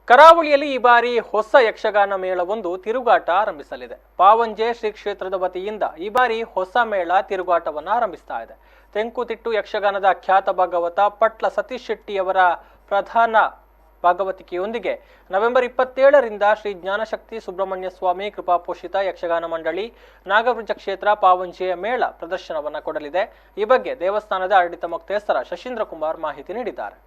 ಕರಾವಳಿಯಲ್ಲಿ ಈ ಬಾರಿ ಹೊಸ ಯಕ್ಷಗಾನ ಮೇಳವೊಂದು ತಿರುಗಾಟ ಆರಂಭಿಸಲಿದೆ. ಪಾವಂಜೆ ಶ್ರೀ ಕ್ಷೇತ್ರದ ವತಿಯಿಂದ ಈ ಬಾರಿ ಹೊಸ ಮೇಳ ತಿರುಗಾಟವನ್ನು ಆರಂಭಿಸ್ತಾ ಇದೆ. ತೆಂಕುತಿಟ್ಟು ಯಕ್ಷಗಾನದ ಖ್ಯಾತ ಭಾಗವತ ಪಟ್ಲ ಸತೀಶ್ ಶೆಟ್ಟಿಯವರ ಪ್ರಧಾನ ಭಾಗವತಿಕೆಯೊಂದಿಗೆ ನವೆಂಬರ್ 27ರಿಂದ ಶ್ರೀ ಜ್ಞಾನಶಕ್ತಿ ಸುಬ್ರಹ್ಮಣ್ಯ ಸ್ವಾಮಿ ಕೃಪಾಪೋಷಿತ ಯಕ್ಷಗಾನ ಮಂಡಳಿ ನಾಗವೃಜ ಕ್ಷೇತ್ರ ಪಾವಂಜೆಯ ಮೇಳ ಪ್ರದರ್ಶನವನ್ನು ಕೊಡಲಿದೆ. ಈ ಬಗ್ಗೆ ದೇವಸ್ಥಾನದ ಆಡಳಿತ ಮುಖ್ಯಸ್ಥರ ಶಶೀಂದ್ರ ಕುಮಾರ್ ಮಾಹಿತಿ ನೀಡಿದ್ದಾರೆ.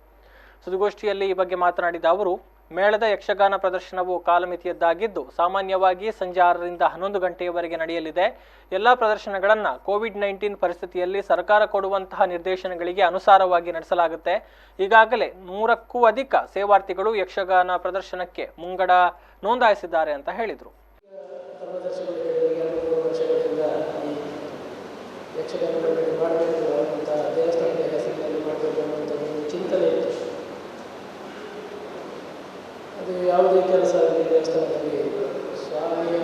ಸುದ್ದಿಗೋಷ್ಠಿಯಲ್ಲಿ ಈ ಬಗ್ಗೆ ಮಾತನಾಡಿದ ಅವರು, ಮೇಳದ ಯಕ್ಷಗಾನ ಪ್ರದರ್ಶನವು ಕಾಲಮಿತಿಯದ್ದಾಗಿದ್ದು ಸಾಮಾನ್ಯವಾಗಿ ಸಂಜೆ 6ರಿಂದ 11 ಗಂಟೆಯವರೆಗೆ ನಡೆಯಲಿದೆ. ಎಲ್ಲ ಪ್ರದರ್ಶನಗಳನ್ನು ಕೋವಿಡ್-19 ಪರಿಸ್ಥಿತಿಯಲ್ಲಿ ಸರ್ಕಾರ ಕೊಡುವಂತಹ ನಿರ್ದೇಶನಗಳಿಗೆ ಅನುಸಾರವಾಗಿ ನಡೆಸಲಾಗುತ್ತೆ. ಈಗಾಗಲೇ 100ಕ್ಕೂ ಅಧಿಕ ಸೇವಾರ್ಥಿಗಳು ಯಕ್ಷಗಾನ ಪ್ರದರ್ಶನಕ್ಕೆ ಮುಂಗಡ ನೋಂದಾಯಿಸಿದ್ದಾರೆ ಅಂತ ಹೇಳಿದರು. ಅದು ಯಾವುದೇ ಕೆಲಸ ದೇವಸ್ಥಾನದಲ್ಲಿ ಸ್ವಾಮಿಯ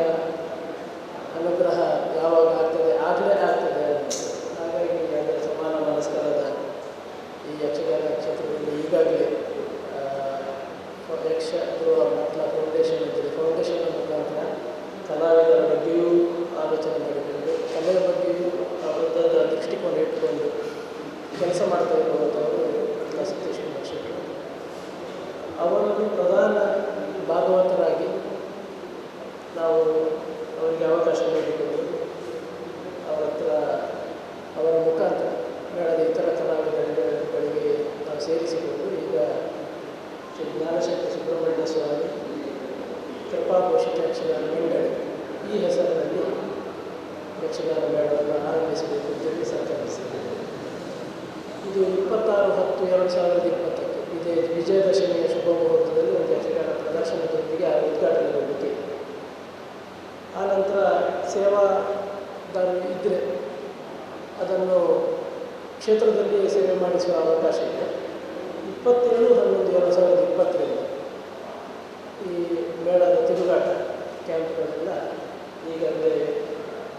ಅನುಗ್ರಹ ಯಾವಾಗ ಆಗ್ತದೆ ಆಗಲೇ ಆಗ್ತದೆ. ಹಾಗಾಗಿ ಅದರ ಸಮಾನ ಮನಸ್ಕರದ ಈ ಯಕ್ಷಗಾನ ಕ್ಷೇತ್ರದಲ್ಲಿ ಈಗಾಗಲೇ ಯಕ್ಷ ಮಕ್ಕಳ ಫೌಂಡೇಶನ್ ಇದ್ದರೆ ಫೌಂಡೇಶನ್ ಮುಖಾಂತರ ಕಲಾವಿದರ ಬಗ್ಗೆಯೂ ಆಲೋಚನೆ ಮಾಡಿಕೊಂಡು ಕಲೆಯ ಬಗ್ಗೆಯೂ ಅವರದ್ದಾದ ದೃಷ್ಟಿಕೋನ ಇಟ್ಟುಕೊಂಡು ಕೆಲಸ ಮಾಡ್ತಾ ಇರುವಂಥವರು ಸತೀಶ್ ಶೆಟ್ಟಿ. ಅವರನ್ನು ಪ್ರಧಾನ ಭಾಗವತರಾಗಿ ನಾವು ಅವರಿಗೆ ಅವಕಾಶ ನೀಡಿಕೊಂಡು ಅವರ ಮುಖಾಂತರ ಮೇಳದ ಇತರ ಕಲಾವಿದರಿಗೆ ನಾವು ಸೇರಿಸಿಕೊಂಡು ಈಗ ಶ್ರೀ ಜ್ಞಾನಶಕ್ತಿ ಸುಬ್ರಹ್ಮಣ್ಯ ಸ್ವಾಮಿ ಕೃಪಾಪೋಷಿತ ಯಕ್ಷಗಾನ ಮಂಡಳಿ ಈ ಹೆಸರಿನಲ್ಲಿ ಯಕ್ಷಗಾನ ಮೇಳವನ್ನು ಆರಂಭಿಸಬೇಕು ಅಂತೇಳಿ ಸಂಕಲ್ಪಿಸಿದೆ. ಇದು 26/10/2020 ಇದೇ ವಿಜಯದಶಮಿಯ ಶುಭ ಮುಹೂರ್ತದಲ್ಲಿ ಒಂದು ಯಕ್ಷಗಾನ ಪ್ರದರ್ಶನದೊಂದಿಗೆ ಉದ್ಘಾಟನೆಗೊಳ್ಳಿಕ್ಕೆ. ಆನಂತರ ಸೇವಾದಾರರು ಇದ್ದರೆ ಅದನ್ನು ಕ್ಷೇತ್ರದಲ್ಲಿ ಸೇವೆ ಮಾಡಿಸುವ ಅವಕಾಶ ಇದೆ. 27/11/2020 ಈ ಮೇಳದ ತಿರುಗಾಟ ಕ್ಯಾಂಪ್ಗಳೆಲ್ಲ ಈಗಾಗಲೇ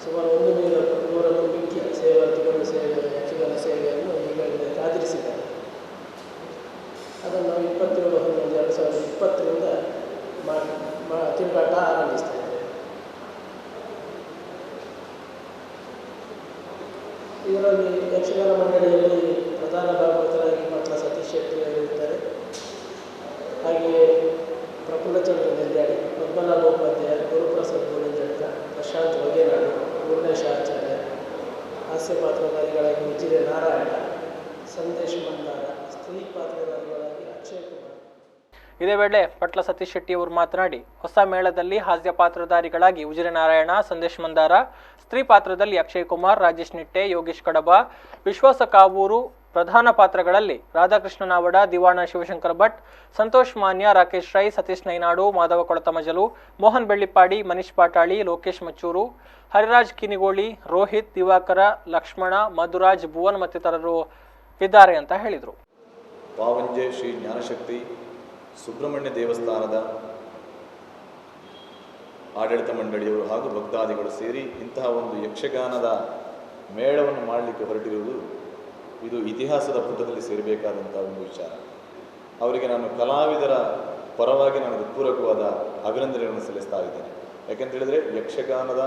ಸುಮಾರು 100ಕ್ಕೂ ಮಿಕ್ಕಿ ಸೇವಾರ್ಥಿಗಳು ಯಕ್ಷಗಾನ ಸೇವೆಯನ್ನು ಈಗಾಗಲೇ ಕಾದಿರಿಸಿದ್ದಾರೆ. ಅದನ್ನು ನಾವು 27/11/2020 ತಿರುಗಾಟ ಆರಂಭಿಸ್ತಾ ಇದ್ದೇವೆ. ಇದರಲ್ಲಿ ಯಕ್ಷಗಾನ ಮಂಡಳಿಯಲ್ಲಿ ಪ್ರಧಾನ ಭಾಗವತರಾಗಿ ಪಟ್ಲ ಸತೀಶ್ ಶೆಟ್ಟಿ ಇರುತ್ತಾರೆ. ಹಾಗೆಯೇ ಪ್ರಫುಲ್ಲಚಂದ್ರ ನೆಲ್ಯಾಡಿ, ಪದ್ಮನಾಭೋಪಾಧ್ಯಾಯ, ಗುರುಪ್ರಸಾದ್ ಗೋವಿಂದಡ್ಕ, ಪ್ರಶಾಂತ್ ವಗೇನಾಡು, ಪೂರ್ಣೇಶ ಆಚಾರ್ಯ, ಹಾಸ್ಯ ಪಾತ್ರಧಾರಿಗಳಾಗಿ ಉಜಿರೆ ನಾರಾಯಣ, ಸಂದೇಶ್ ಮಂದಾರ, ಸ್ತ್ರೀ ಪಾತ್ರಧಾರಿಗಳಾಗಿ ಅಕ್ಷಯ್ ಕುಮಾರ್. ಇದೇ ವೇಳೆ ಪಟ್ಲ ಸತೀಶ್ ಶೆಟ್ಟಿ ಅವರು ಮಾತನಾಡಿ, ಹೊಸ ಮೇಳದಲ್ಲಿ ಹಾಸ್ಯ ಪಾತ್ರಧಾರಿಗಳಾಗಿ ಉಜಿರೆ ನಾರಾಯಣ, ಸಂದೇಶ್ ಮಂದಾರ, ಸ್ತ್ರೀ ಪಾತ್ರದಲ್ಲಿ ಅಕ್ಷಯ್ ಕುಮಾರ್, ರಾಜೇಶ್ ನಿಟ್ಟೆ, ಯೋಗೇಶ್ ಕಡಬ, ವಿಶ್ವಾಸ ಕಾವೂರು, ಪ್ರಧಾನ ಪಾತ್ರಗಳಲ್ಲಿ ರಾಧಾಕೃಷ್ಣ ನಾವಡ, ದಿವಾಣ ಶಿವಶಂಕರ ಭಟ್, ಸಂತೋಷ್ ಮಾನ್ಯ, ರಾಕೇಶ್ ರೈ, ಸತೀಶ್ ನೈನಾಡು, ಮಾಧವ ಕೊಳತಮಜಲು, ಮೋಹನ್ ಬೆಳ್ಳಿಪ್ಪಾಡಿ, ಮನೀಶ್ ಪಾಟಾಳಿ, ಲೋಕೇಶ್ ಮಚ್ಚೂರು, ಹರಿರಾಜ್ ಕಿನಿಗೋಳಿ, ರೋಹಿತ್, ದಿವಾಕರ, ಲಕ್ಷ್ಮಣ, ಮಧುರಾಜ್, ಭುವನ್ ಮತ್ತಿತರರು ಇದ್ದಾರೆ ಅಂತ ಹೇಳಿದರು. ಪಾವಂಜೆ ಶ್ರೀ ಜ್ಞಾನಶಕ್ತಿ ಸುಬ್ರಹ್ಮಣ್ಯ ದೇವಸ್ಥಾನದ ಆಡಳಿತ ಮಂಡಳಿಯವರು ಹಾಗೂ ಭಕ್ತಾದಿಗಳು ಸೇರಿ ಇಂತಹ ಒಂದು ಯಕ್ಷಗಾನದ ಮೇಳವನ್ನು ಮಾಡಲಿಕ್ಕೆ ಹೊರಟಿರುವುದು ಇದು ಇತಿಹಾಸದ ಪುಟದಲ್ಲಿ ಸೇರಬೇಕಾದಂಥ ಒಂದು ವಿಚಾರ. ಅವರಿಗೆ ನಾನು ಕಲಾವಿದರ ಪರವಾಗಿ ನಾನು ಹೃತ್ಪೂರ್ವಕವಾದ ಅಭಿನಂದನೆಗಳನ್ನು ಸಲ್ಲಿಸ್ತಾ ಇದ್ದೇನೆ. ಯಾಕೆಂತೇಳಿದರೆ ಯಕ್ಷಗಾನದ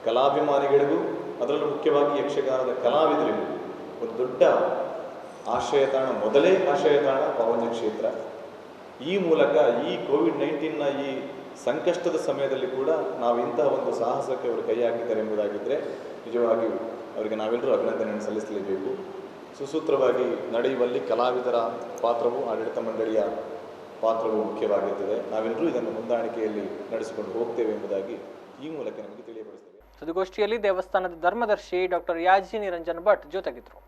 ಕಲಾಭಿಮಾನಿಗಳಿಗೂ ಅದರಲ್ಲೂ ಮುಖ್ಯವಾಗಿ ಯಕ್ಷಗಾನದ ಕಲಾವಿದರಿಗೂ ಒಂದು ದೊಡ್ಡ ಆಶ್ರಯತಾಣ, ಮೊದಲೇ ಆಶ್ರಯತಾಣ ಪಾವಂಜೆ ಕ್ಷೇತ್ರ. ಈ ಮೂಲಕ ಈ ಕೋವಿಡ್-19ನ ಈ ಸಂಕಷ್ಟದ ಸಮಯದಲ್ಲಿ ಕೂಡ ನಾವು ಇಂತಹ ಒಂದು ಸಾಹಸಕ್ಕೆ ಅವರು ಕೈ ಹಾಕಿದ್ದಾರೆ ಎಂಬುದಾಗಿದ್ದರೆ ನಿಜವಾಗಿಯೂ ಅವರಿಗೆ ನಾವೆಲ್ಲರೂ ಅಭಿನಂದನೆಯನ್ನು ಸಲ್ಲಿಸಲೇಬೇಕು. ಸುಸೂತ್ರವಾಗಿ ನಡೆಯುವಲ್ಲಿ ಕಲಾವಿದರ ಪಾತ್ರವು ಆಡಳಿತ ಮಂಡಳಿಯ ಪಾತ್ರವು ಮುಖ್ಯವಾಗಿರುತ್ತದೆ. ನಾವೆಲ್ಲರೂ ಇದನ್ನು ಹೊಂದಾಣಿಕೆಯಲ್ಲಿ ನಡೆಸಿಕೊಂಡು ಹೋಗ್ತೇವೆ ಎಂಬುದಾಗಿ ಈ ಮೂಲಕ ನಮಗೆ ತಿಳಿಯಪಡಿಸ್ತೇವೆ. ಸುದ್ದಿಗೋಷ್ಠಿಯಲ್ಲಿ ದೇವಸ್ಥಾನದ ಧರ್ಮದರ್ಶಿ ಡಾಕ್ಟರ್ ಯಾಜಿ ನಿರಂಜನ್ ಭಟ್ ಜೊತೆಗಿದ್ದರು.